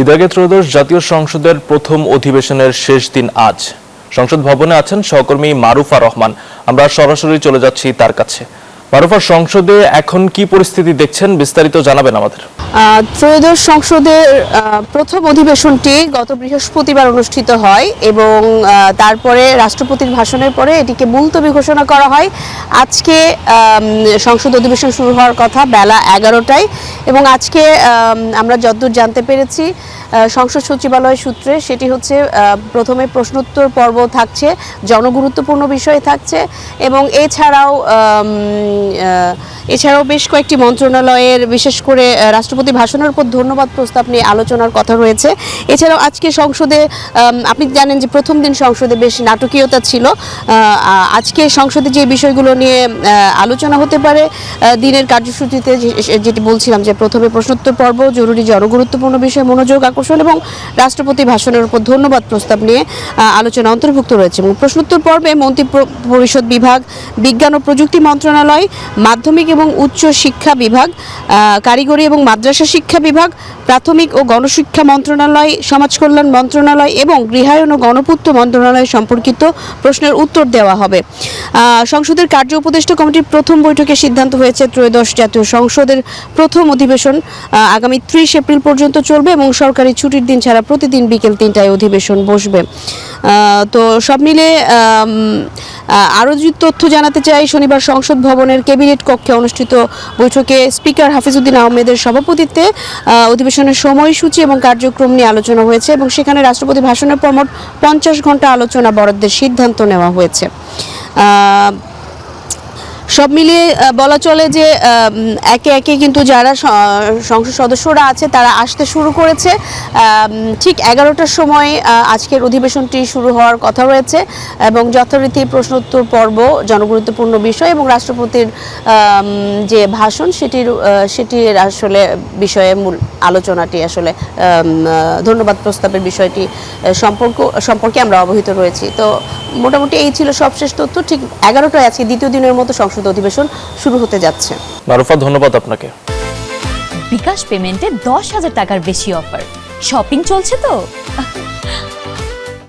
ঈদ আগে ত্রয়োদশ জাতীয় সংসদের প্রথম অধিবেশনের শেষ দিন আজ। সংসদ ভবনে আছেন সহকর্মী মারুফা রহমান। আমরা সরাসরি চলে যাচ্ছি তার কাছে। মারুফা, সংসদে এখন কি পরিস্থিতি দেখছেন, বিস্তারিত জানাবেন আমাদের। ত্রয়োদশ সংসদের প্রথম অধিবেশনটি গত বৃহস্পতিবার অনুষ্ঠিত হয় এবং তারপরে রাষ্ট্রপতির ভাষণের পরে এটিকে মুলতবি ঘোষণা করা হয়। আজকে সংসদ অধিবেশন শুরু হওয়ার কথা বেলা 11টায় এবং আজকে আমরা যতদূর জানতে পেরেছি সংসদ সচিবালয় সূত্রে, সেটি হচ্ছে প্রথমে প্রশ্নোত্তর পর্ব থাকছে, জনগুরুত্বপূর্ণ বিষয় থাকছে এবং এছাড়াও বেশ কয়েকটি মন্ত্রণালয়ের, বিশেষ করে রাষ্ট্রপতি ভাষণের উপর ধন্যবাদ প্রস্তাব নিয়ে আলোচনার কথা রয়েছে। এছাড়াও আজকে সংসদে আপনি জানেন যে প্রথম দিন সংসদে বেশ নাটকীয়তা ছিল। আজকে সংসদে যে বিষয়গুলো নিয়ে আলোচনা হতে পারে দিনের কার্যসূচিতে, যেটি বলছিলাম যে প্রথমে প্রশ্নোত্তর পর্ব, জরুরি জনগুরুত্বপূর্ণ বিষয়ে মনোযোগ আকর্ষণ এবং রাষ্ট্রপতি ভাষণের উপর ধন্যবাদ প্রস্তাব নিয়ে আলোচনা অন্তর্ভুক্ত রয়েছে। এবং প্রশ্নোত্তর পর্বে মন্ত্রী পরিষদ বিভাগ, বিজ্ঞান ও প্রযুক্তি মন্ত্রণালয়, মাধ্যমিক এবং উচ্চ শিক্ষা বিভাগ, কারিগরি এবং মাদ্রাসা শিক্ষা বিভাগ, প্রাথমিক ও গণশিক্ষা মন্ত্রণালয়, সমাজ কল্যাণ মন্ত্রণালয় এবং গৃহায়ন ও গণপূর্ত মন্ত্রণালয় সম্পর্কিত প্রশ্নের উত্তর দেওয়া হবে। সংসদের কার্য উপদেষ্টা কমিটির প্রথম বৈঠকে সিদ্ধান্ত হয়েছে ত্রয়োদশ জাতীয় সংসদের প্রথম অধিবেশন আগামী 30 এপ্রিল পর্যন্ত চলবে এবং সরকারি ছুটির দিন ছাড়া প্রতিদিন বিকেল 3টায় অধিবেশন বসবে। তো সব মিলে আরও যদি তথ্য জানাতে চাই, শনিবার সংসদ ভবনের ক্যাবিনেট কক্ষে অনুষ্ঠিত বৈঠকে স্পিকার হাফিজউদ্দিন আহমেদের সভাপতিত্বে অধিবেশনের সময়সূচি এবং কার্যক্রম নিয়ে আলোচনা হয়েছে এবং সেখানে রাষ্ট্রপতি ভাষণের পর মোট 50 ঘন্টা আলোচনা বরাদ্দের সিদ্ধান্ত নেওয়া হয়েছে। সব মিলিয়ে বলা চলে যে একে একে কিন্তু যারা সংসদ সদস্যরা আছে তারা আসতে শুরু করেছে। ঠিক 11টার সময় আজকের অধিবেশনটি শুরু হওয়ার কথা রয়েছে এবং যথারীতি প্রশ্নোত্তর পর্ব, জনগুরুত্বপূর্ণ বিষয় এবং রাষ্ট্রপতির যে ভাষণ সেটির আসলে বিষয়ে মূল আলোচনাটি আসলে ধন্যবাদ প্রস্তাবের বিষয়টি সম্পর্কে আমরা অবহিত রয়েছি। তো মোটামুটি এই ছিল সবশেষ তথ্য। ঠিক 11টায় আজকে দ্বিতীয় দিনের মতো সংসদ অধিবেশন শুরু হতে যাচ্ছে। মারুফা, ধন্যবাদ আপনাকে। বিকাশ পেমেন্টে 10,000 টাকার বেশি অফার, শপিং চলছে তো।